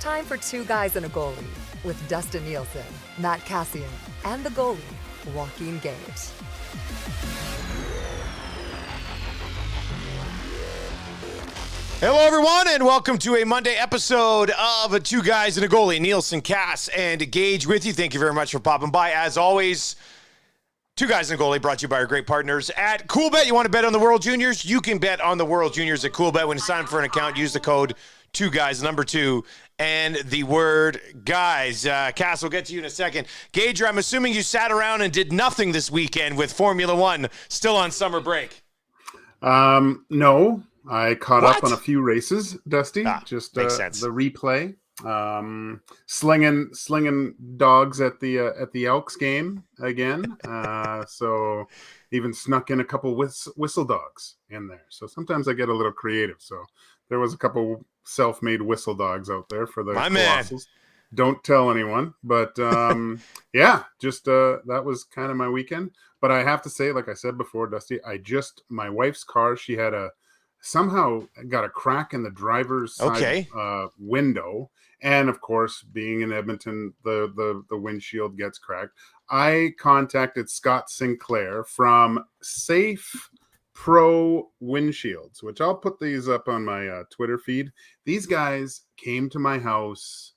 time for Two Guys and a Goalie with Dustin Nielsen, Matt Cassian, and the goalie, Joaquin Gage. Hello, everyone, and welcome to a Monday episode of Two Guys and a Goalie. Nielsen, Cass, and Gage with you. Thank you very much for popping by. As always, Two Guys and a Goalie brought to you by our great partners at CoolBet. You want to bet on the World Juniors? You can bet on the World Juniors at CoolBet. When you sign up for an account, use the code 2guys2 and the word guys. Cass, we'll get to you in a second. Gage, I'm assuming you sat around and did nothing this weekend with Formula One still on summer break. No. I caught up on a few races, Dusty. Just makes sense. The replay, slinging dogs at the Elks game again. So even snuck in a couple whistle dogs in there. So sometimes I get a little creative. So there was a couple self-made whistle dogs out there for the Colossals. Don't tell anyone, but yeah, just that was kind of my weekend. But I have to say, like I said before, Dusty, my wife's car, she had somehow got a crack in the driver's side window. And of course, being in Edmonton, the windshield gets cracked. I contacted Scott Sinclair from Safe Pro Windshields, which I'll put these up on my Twitter feed. These guys came to my house,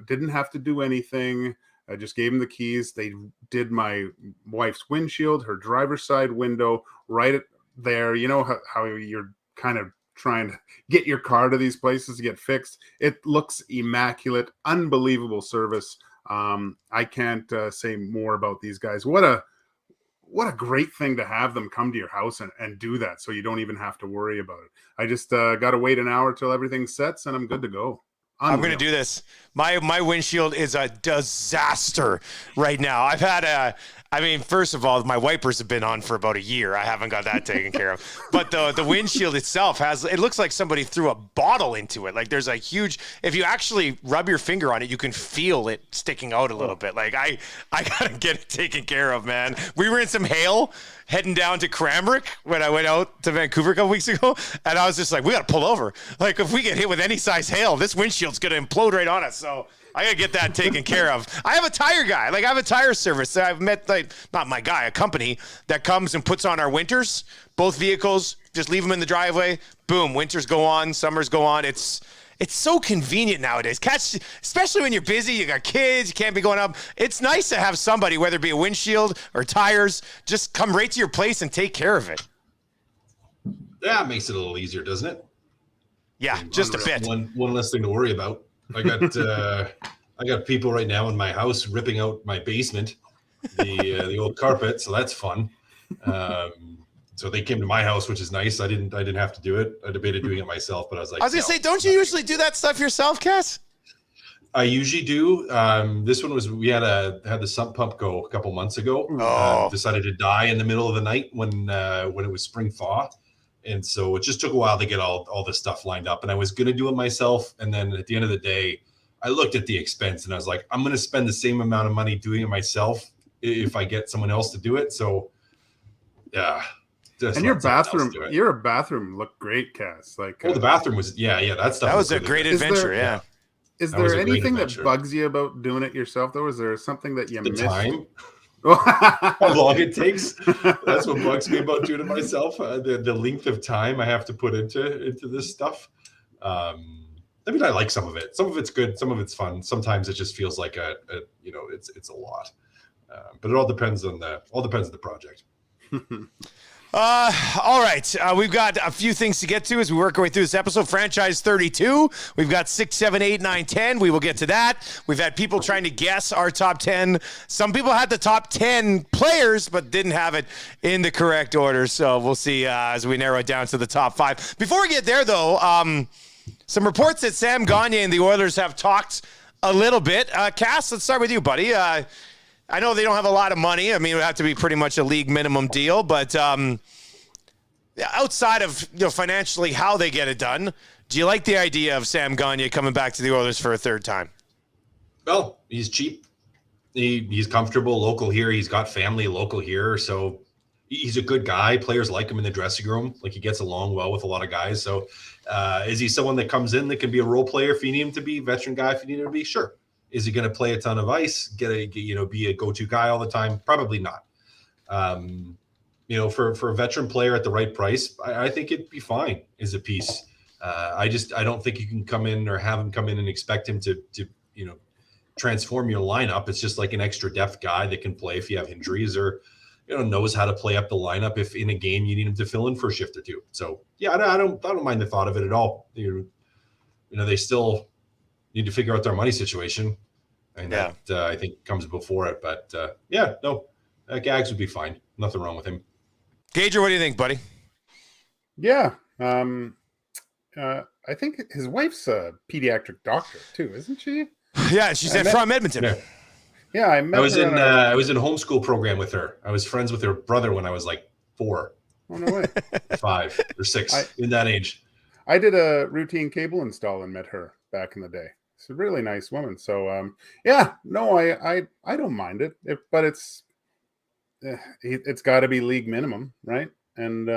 didn't have to do anything. I just gave them the keys. They did my wife's windshield, her driver's side window, right at there. You know how you're kind of trying to get your car to these places to get fixed. It looks immaculate, unbelievable service. I can't say more about these guys. What a great thing to have them come to your house and do that, so you don't even have to worry about it. I just got to wait an hour till everything sets, and I'm good to go. Unreal. I'm going to do this. My windshield is a disaster right now. I've had first of all, my wipers have been on for about a year. I haven't got that taken care of. But the windshield itself it looks like somebody threw a bottle into it. Like there's a huge, if you actually rub your finger on it, you can feel it sticking out a little bit. Like I got to get it taken care of, man. We were in some hail heading down to Cranbrook when I went out to Vancouver a couple weeks ago. And I was just like, we got to pull over. Like if we get hit with any size hail, this windshield's going to implode right on us. So I got to get that taken care of. I have a tire guy. I have a tire service that I've met, not my guy, a company that comes and puts on our winters, both vehicles, just leave them in the driveway. Boom, winters go on, summers go on. It's so convenient nowadays. Especially when you're busy, you got kids, you can't be going up. It's nice to have somebody, whether it be a windshield or tires, just come right to your place and take care of it. Yeah, it makes it a little easier, doesn't it? Yeah, just a bit. One less thing to worry about. I got people right now in my house ripping out my basement, the old carpet, so that's fun. So they came to my house, which is nice. I didn't have to do it. I debated doing it myself, but I was like, I was gonna say, don't you usually do that stuff yourself, Cass? I usually do. This one was we had the sump pump go a couple months ago. Decided to die in the middle of the night when it was spring thaw. And so it just took a while to get all this stuff lined up. And I was going to do it myself. And then at the end of the day, I looked at the expense and I was like, I'm going to spend the same amount of money doing it myself if I get someone else to do it. So, yeah. And your bathroom looked great, Cass. The bathroom was, that stuff. That was a great adventure, yeah. Is there anything that bugs you about doing it yourself, though? Is there something that you missed? Time. How long it takes. That's what bugs me about doing it myself. The length of time I have to put into this stuff. I like some of it. Some of it's good. Some of it's fun. Sometimes it just feels like it's a lot. But it all depends on the project. All right. We've got a few things to get to as we work our way through this episode. Franchise 32. We've got 6, 7, 8, 9, 10. We will get to that. We've had people trying to guess our top 10. Some people had the top 10 players, but didn't have it in the correct order. So we'll see as we narrow it down to the top 5. Before we get there, though, some reports that Sam Gagner and the Oilers have talked a little bit. Cass, let's start with you, buddy. I know they don't have a lot of money. I mean, it would have to be pretty much a league minimum deal, but outside of financially how they get it done, do you like the idea of Sam Gagner coming back to the Oilers for a third time? Well, he's cheap. He's comfortable local here. He's got family local here, so he's a good guy. Players like him in the dressing room. Like he gets along well with a lot of guys. So is he someone that comes in that can be a role player if you need him to be, veteran guy if you need him to be? Sure. Is he going to play a ton of ice? Be a go-to guy all the time? Probably not. For a veteran player at the right price, I think it'd be fine as a piece. I don't think you can come in or have him come in and expect him to transform your lineup. It's just like an extra depth guy that can play if you have injuries or knows how to play up the lineup if in a game you need him to fill in for a shift or two. So yeah, I don't mind the thought of it at all. They still need to figure out their money situation, and that I think comes before it. But Gags would be fine. Nothing wrong with him. Gager, what do you think, buddy? Yeah. I think his wife's a pediatric doctor too, isn't she? Yeah, she's from Edmonton. Yeah, I met her. I was in a homeschool program with her. I was friends with her brother when I was like 4. Oh, no way. 5 or 6 in that age. I did a routine cable install and met her back in the day. She's a really nice woman. So I don't mind it. But it's got to be league minimum, right? And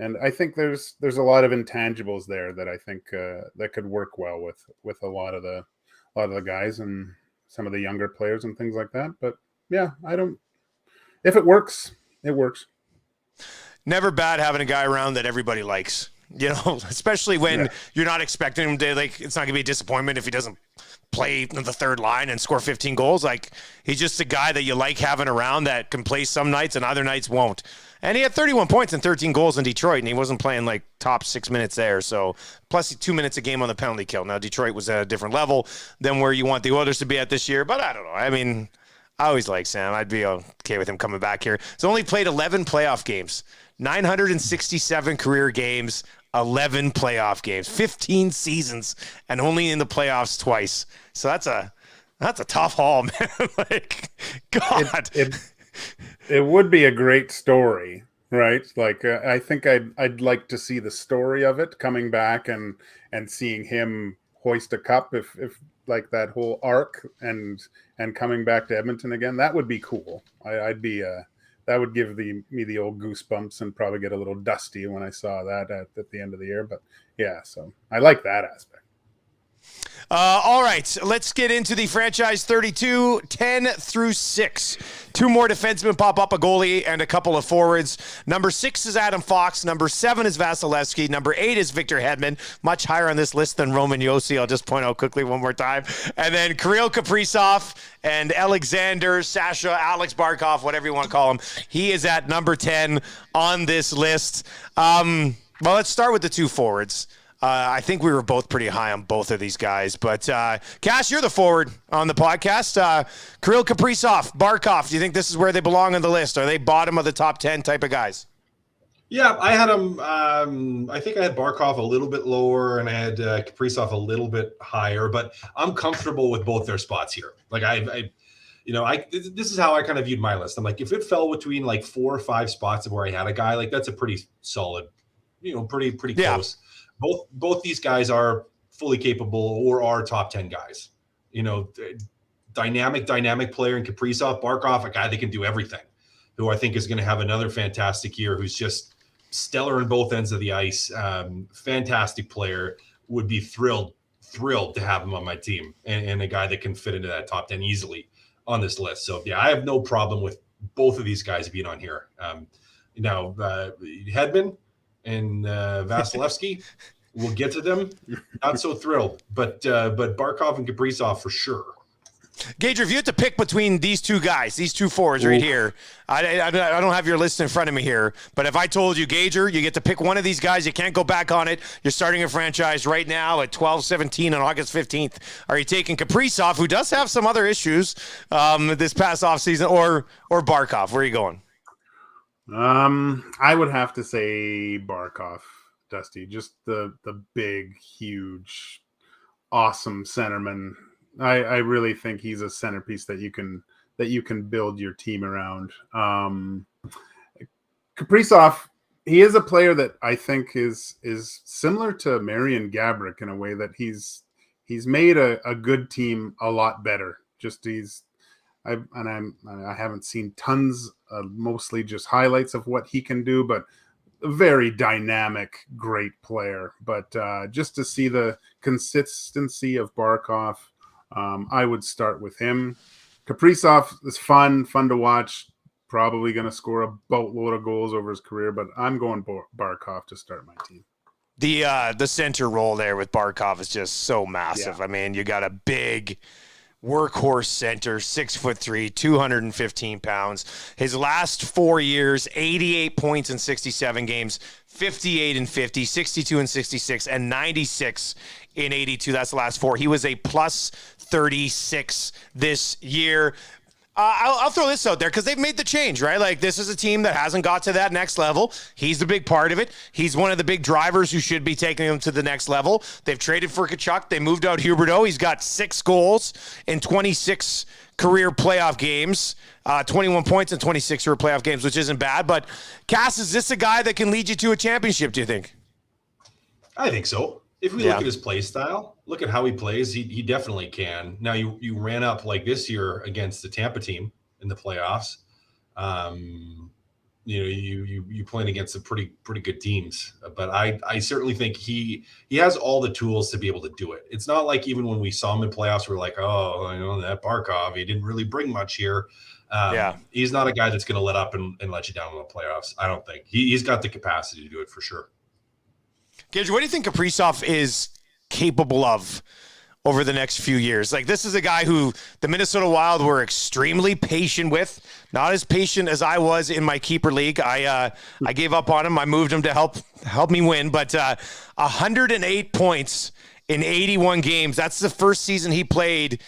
I think there's a lot of intangibles there that I think that could work well with a lot of the guys and some of the younger players and things like that. But yeah, if it works, it works. Never bad having a guy around that everybody likes, especially when you're not expecting him to, it's not going to be a disappointment if he doesn't play the third line and score 15 goals. Like, he's just a guy that you like having around that can play some nights and other nights won't. And he had 31 points and 13 goals in Detroit, and he wasn't playing top 6 minutes there. So plus 2 minutes a game on the penalty kill. Now, Detroit was at a different level than where you want the Oilers to be at this year, but I don't know. I mean, I always like Sam. I'd be okay with him coming back here. He's only played 11 playoff games, 967 career games, 11 playoff games, 15 seasons, and only in the playoffs twice. So that's a tough haul, man. God. It would be a great story, right? I think I'd like to see the story of it coming back and seeing him hoist a cup if that whole arc and coming back to Edmonton again. That would be cool. That would give me the old goosebumps and probably get a little dusty when I saw that at the end of the year. But yeah, so I like that aspect. All right, let's get into the franchise 32, 10 through 6. 2 more defensemen pop up, a goalie and a couple of forwards. Number 6 is Adam Fox. Number 7 is Vasilevsky. Number 8 is Victor Hedman, much higher on this list than Roman Josi. I'll just point out quickly one more time. And then Kirill Kaprizov and Alexander, Sasha, Alex Barkov, whatever you want to call him. He is at number 10 on this list. Well, let's start with the 2 forwards. I think we were both pretty high on both of these guys. But, Cash, you're the forward on the podcast. Kirill Kaprizov, Barkov, do you think this is where they belong on the list? Are they bottom of the top 10 type of guys? Yeah, I had them. I think I had Barkov a little bit lower and I had Kaprizov a little bit higher. But I'm comfortable with both their spots here. This is how I kind of viewed my list. I'm like, if it fell between 4 or 5 spots of where I had a guy, that's a pretty solid, pretty close. Both these guys are fully capable or are top 10 guys. Dynamic player in Kaprizov, Barkov, a guy that can do everything, who I think is going to have another fantastic year, who's just stellar in both ends of the ice. Fantastic player. Would be thrilled to have him on my team, and a guy that can fit into that top 10 easily on this list. So yeah, I have no problem with both of these guys being on here. Hedman and Vasilevsky, we'll get to them. Not so thrilled, but Barkov and Kaprizov for sure. Gager, if you had to pick between these 2 guys, these 2 forwards right here, I don't have your list in front of me here, but if I told you, Gager, you get to pick one of these guys, you can't go back on it. You're starting a franchise right now at 12-17 on August 15th. Are you taking Kaprizov, who does have some other issues this past offseason, or Barkov? Where are you going? I would have to say Barkov, Dusty. Just the big, huge, awesome centerman. I really think he's a centerpiece that you can build your team around. Kaprizov, he is a player that I think is similar to Marian Gaborik in a way that he's made a good team a lot better. Just he's I haven't seen tons, mostly just highlights of what he can do, but a very dynamic, great player. But just to see the consistency of Barkov, I would start with him. Kaprizov is fun to watch. Probably going to score a boatload of goals over his career, but I'm going Barkov to start my team. The center role there with Barkov is just so massive. I mean, you got a big workhorse center, 6'3", 215 pounds. His last 4 years, 88 points in 67 games, 58 and 50, 62 and 66, and 96 in 82. That's the last 4. He was a plus 36 this year. I'll throw this out there because they've made the change, right? Like, this is a team that hasn't got to that next level. He's the big part of it. He's one of the big drivers who should be taking them to the next level. They've traded for Tkachuk. They moved out Huberdeau. He's got 6 goals in 26 career playoff games, 21 points in 26 career playoff games, which isn't bad. But, Cass, is this a guy that can lead you to a championship, do you think? I think so. If we look at his play style, look at how he plays, he definitely can. Now, you ran up like this year against the Tampa team in the playoffs. You playing against some pretty good teams, but I certainly think he has all the tools to be able to do it. It's not like even when we saw him in playoffs, we're like, oh, that Barkov, he didn't really bring much here. He's not a guy that's going to let up and let you down in the playoffs. I don't think he's got the capacity to do it for sure. Gage, what do you think Kaprizov is capable of over the next few years? Like, this is a guy who the Minnesota Wild were extremely patient with, not as patient as I was in my keeper league. I gave up on him. I moved him to help me win, but 108 points in 81 games. That's the first season he played,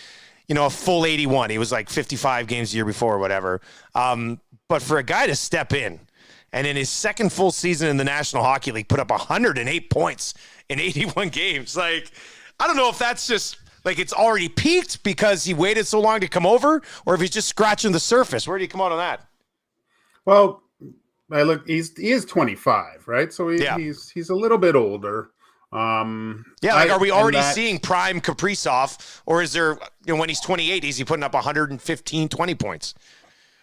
a full 81. He was like 55 games a year before or whatever. But for a guy to step in, and in his second full season in the National Hockey League, put up 108 points in 81 games. Like, I don't know if that's just, like, it's already peaked because he waited so long to come over, or if he's just scratching the surface. Where do you come out on that? Well, he is 25, right? So he's a little bit older. Are we already seeing prime Kaprizov, or is there, when he's 28, is he putting up 115, 20 points?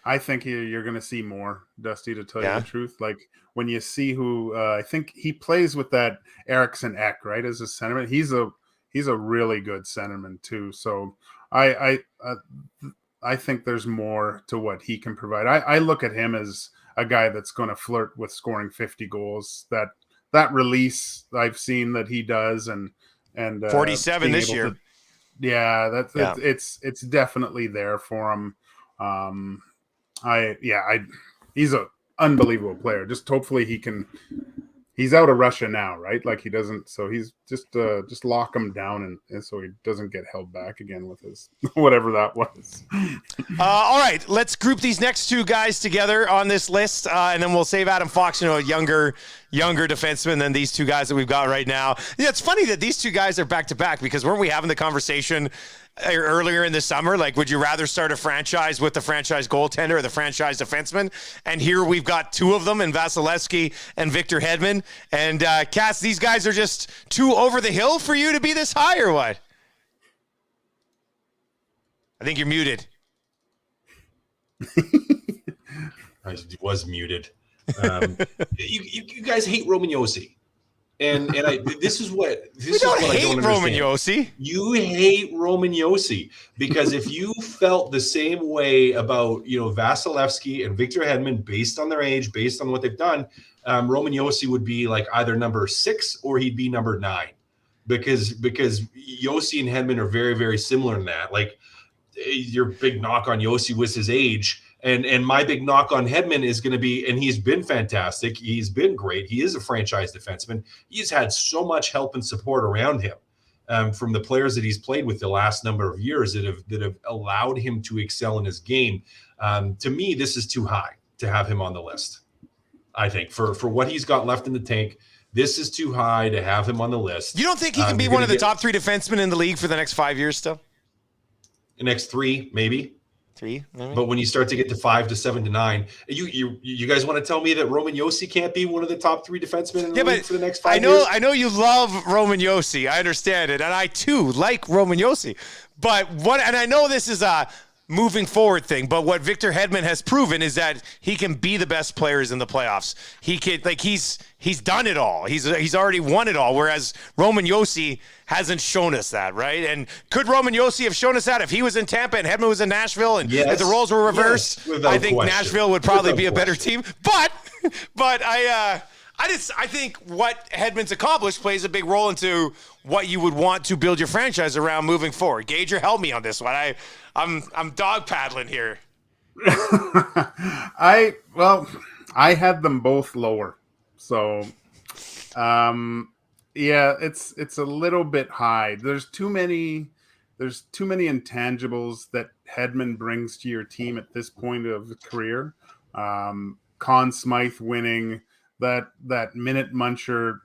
I think you're going to see more, Dusty, to tell you the truth. Like, when you see who I think he plays with that Eriksson Ek, right, as a centerman. He's a really good centerman too. So I think there's more to what he can provide. I look at him as a guy that's going to flirt with scoring 50 goals. That release I've seen that he does, and 47 this year. It's definitely there for him. He's an unbelievable player. Just hopefully he's out of Russia now, right? Like, he doesn't, so he's just lock him down and so he doesn't get held back again with his whatever that was. All right, let's group these next 2 guys together on this list, and then we'll save Adam Fox, a younger defenseman than these 2 guys that we've got right now. Yeah, it's funny that these 2 guys are back to back, because weren't we having the conversation earlier in the summer, like, would you rather start a franchise with the franchise goaltender or the franchise defenseman? And here we've got 2 of them in Vasilevsky and Victor Hedman. And Cass, these guys are just too over the hill for you to be this high, or what? I think you're muted. I was muted. You guys hate Roman Josi. And this is what I don't understand. Roman Josi. You hate Roman Josi because if you felt the same way about Vasilevsky and Victor Hedman based on their age, based on what they've done, Roman Josi would be like either number 6 or he'd be number 9, because Josi and Hedman are very, very similar in that. Like, your big knock on Josi was his age. And my big knock on Hedman is going to be, and he's been fantastic. He's been great. He is a franchise defenseman. He's had so much help and support around him from the players that he's played with the last number of years that have allowed him to excel in his game. To me, this is too high to have him on the list. I think for what he's got left in the tank, this is too high to have him on the list. You don't think he can be one of the top 3 defensemen in the league for the next 5 years still? The next 3, maybe. 3, maybe? But when you start to get to 5 to 7 to 9, you guys want to tell me that Roman Josi can't be one of the top 3 defensemen in the league for the next 5 years? I know you love Roman Josi. I understand it, and I too like Roman Josi. But and I know this is moving forward thing, but what Victor Hedman has proven is that he can be the best players in the playoffs. He can, like, he's done it all. He's already won it all, whereas Roman Josi hasn't shown us that, right? And could Roman Josi have shown us that if he was in Tampa and Hedman was in Nashville, and if the roles were reversed? Yes, I think question. Nashville would probably be a better team. But I think what Hedman's accomplished plays a big role into what you would want to build your franchise around moving forward. Gager, help me on this one. I'm dog paddling here. I had them both lower, so it's a little bit high. There's too many intangibles that Hedman brings to your team at this point of his career. Conn Smythe winning. That minute muncher,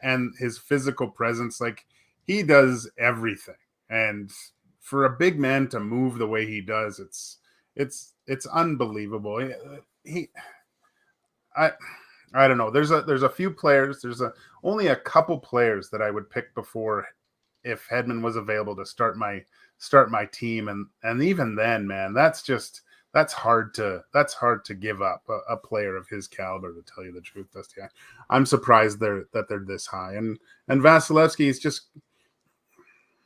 and his physical presence, like, he does everything. And for a big man to move the way he does, it's unbelievable. I don't know. There's a few players. Only a couple players that I would pick before if Hedman was available to start my team, and even then, man, that's hard to give up a player of his caliber, to tell you the truth, Dusty. I'm surprised that they're this high. And Vasilevsky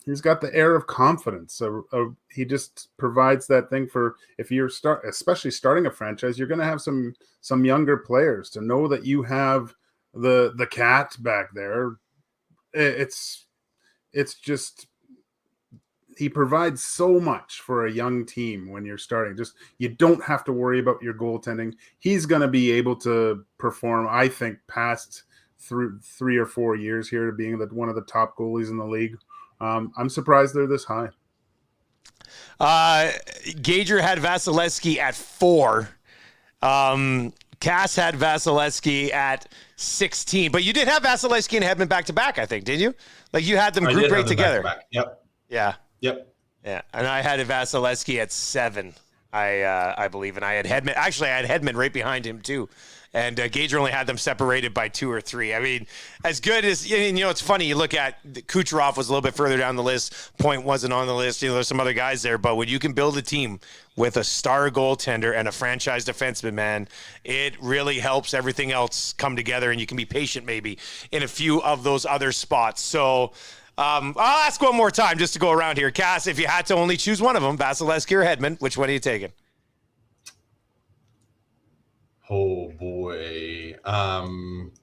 he's got the air of confidence. So he just provides that thing for, if you're especially starting a franchise, you're going to have some younger players, to know that you have the cat back there. It's just, he provides so much for a young team when you're starting. Just, you don't have to worry about your goaltending. He's going to be able to perform, I think, past through 3 or 4 years here to being one of the top goalies in the league. I'm surprised they're this high. Gager had Vasilevsky at 4. Cass had Vasilevsky at 16. But you did have Vasilevsky and Hedman back to back, I think, didn't you? Like, you had them group rate together. Yep. Yeah. Yep. Yeah. And I had Vasilevsky at 7, I believe. And I had Hedman. Actually, I had Hedman right behind him, too. And Gager only had them separated by 2 or 3. I mean, as good as, it's funny. You look at Kucherov was a little bit further down the list. Point wasn't on the list. There's some other guys there. But when you can build a team with a star goaltender and a franchise defenseman, man, it really helps everything else come together. And you can be patient maybe in a few of those other spots. So I'll ask one more time just to go around here. Cass, if you had to only choose one of them, Vasilevsky or Hedman, which one are you taking? Oh boy.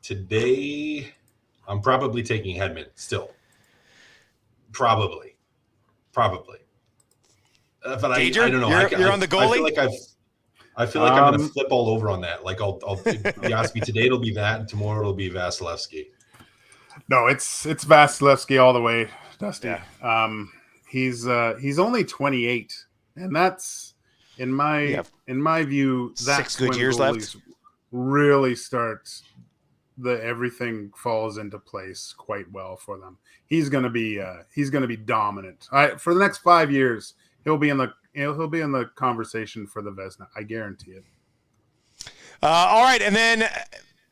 Today I'm probably taking Hedman still. Probably. But Gager, I don't know. You're on the goalie? I feel like I'm going to flip all over on that. Like, if you ask me today, it'll be that, and tomorrow it'll be Vasilevsky. No, it's Vasilevsky all the way, Dusty. Yeah. He's only 28, and that's in my view, that's 6 good when years left. Really starts, everything falls into place quite well for them. He's going to be dominant. For the next 5 years, he'll be in the conversation for the Vezina. I guarantee it. All right, and then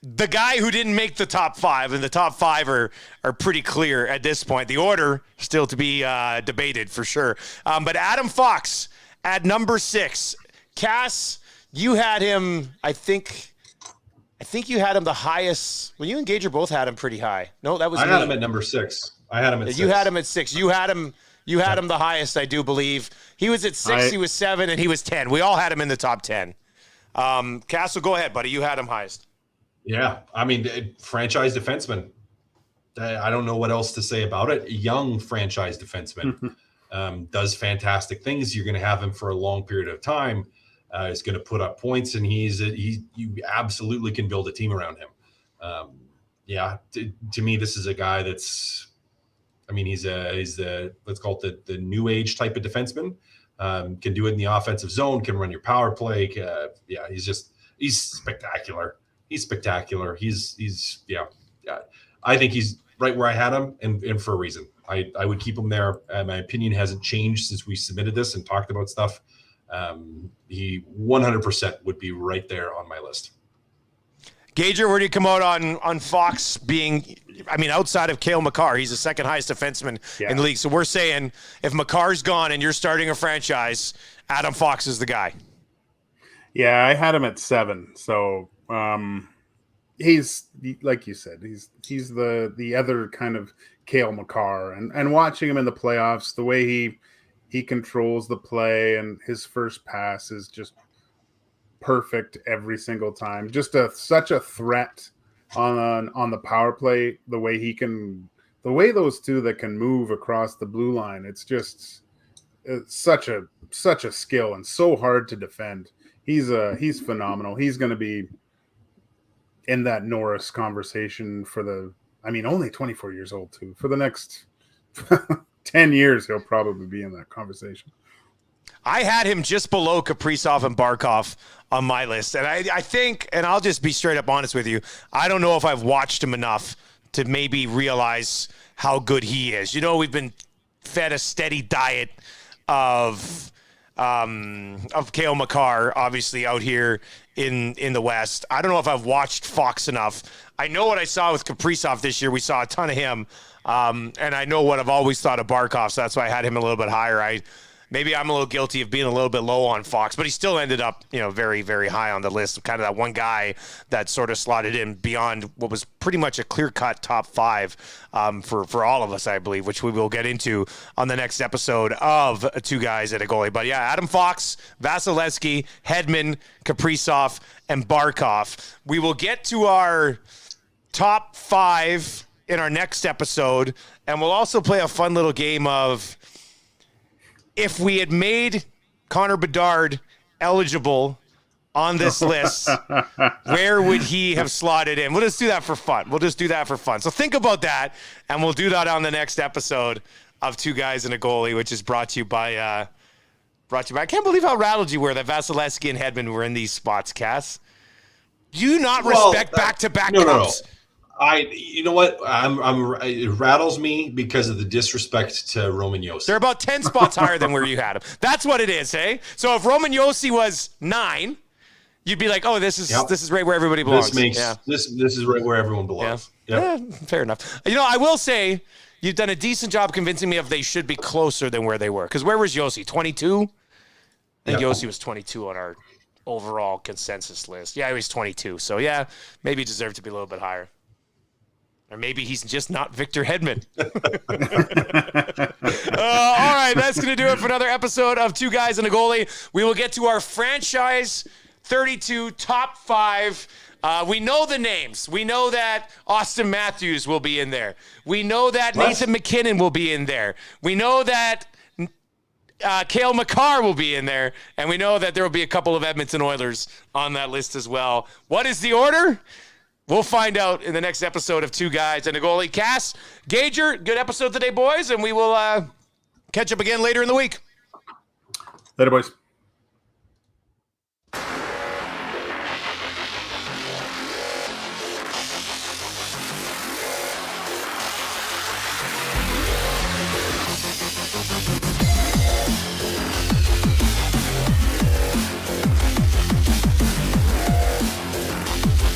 the guy who didn't make the top 5, and the top 5 are pretty clear at this point. The order still to be debated for sure. But Adam Fox at number 6. Cass, you had him, I think you had him the highest. Well, you and Gager both had him pretty high. No, that was I had him at number 6. I had him at 6. You had him at 6. You had him the highest, I do believe. He was at 6, he was 7, and he was 10. We all had him in the top 10. Castle, go ahead, buddy. You had him highest. Yeah, I mean, franchise defenseman. I don't know what else to say about it. Young franchise defenseman. Does fantastic things. You're going to have him for a long period of time. He's going to put up points, and you absolutely can build a team around him. To me, this is a guy that's, I mean, he's the let's call it the new age type of defenseman. Can do it in the offensive zone. Can run your power play. He's spectacular. He's spectacular. I think he's right where I had him, and for a reason. I would keep him there. My opinion hasn't changed since we submitted this and talked about stuff. He 100% would be right there on my list. Gauger, where do you come out on Fox being, I mean, outside of Cale Makar, he's the second highest defenseman in the league. So we're saying if Makar's gone and you're starting a franchise, Adam Fox is the guy. Yeah, I had him at 7. So he's, like you said, he's the other kind of Cale Makar. And watching him in the playoffs, the way he controls the play and his first pass is just perfect every single time. Just such a threat on the power play. The way those two that can move across the blue line, it's such a skill and so hard to defend. He's phenomenal. He's going to be in that Norris conversation only 24 years old too. For the next 10 years, he'll probably be in that conversation. I had him just below Kaprizov and Barkov on my list. And I think, and I'll just be straight up honest with you, I don't know if I've watched him enough to maybe realize how good he is. You know, we've been fed a steady diet of Cale Makar, obviously out here in the West. I don't know if I've watched Fox enough. I know what I saw with Kaprizov this year. We saw a ton of him. And I know what I've always thought of Barkov, so that's why I had him a little bit higher. Maybe I'm a little guilty of being a little bit low on Fox, but he still ended up, very, very high on the list. Kind of that one guy that sort of slotted in beyond what was pretty much a clear-cut top 5 for all of us, I believe, which we will get into on the next episode of Two Guys and a Goalie. But yeah, Adam Fox, Vasilevsky, Hedman, Kaprizov, and Barkov. We will get to our top 5 in our next episode, and we'll also play a fun little game of, if we had made Connor Bedard eligible on this list, where would he have slotted in? We'll just do that for fun. So think about that, and we'll do that on the next episode of Two Guys and a Goalie, which is brought to you by I can't believe how rattled you were that Vasilevsky and Hedman were in these spots, Cass. Do you not respect back-to-back cups? You know what? It rattles me because of the disrespect to Roman Josi. They're about 10 spots higher than where you had him. That's what it is, hey? So if Roman Josi was 9, you'd be like, oh, this is right where everybody belongs. This is right where everyone belongs. Yeah, fair enough. I will say you've done a decent job convincing me of they should be closer than where they were. Because where was Josi? 22? I think Josi was 22 on our overall consensus list. Yeah, he was 22. So yeah, maybe he deserved to be a little bit higher. Or maybe he's just not Victor Hedman. All right, that's going to do it for another episode of Two Guys and a Goalie. We will get to our franchise 32 top 5. We know the names. We know that Austin Matthews will be in there. We know that Nathan McKinnon will be in there. We know that Cale Makar will be in there. And we know that there will be a couple of Edmonton Oilers on that list as well. What is the order? We'll find out in the next episode of Two Guys and a Goalie. Cass, Gauger, good episode today, boys, and we will catch up again later in the week. Later, boys.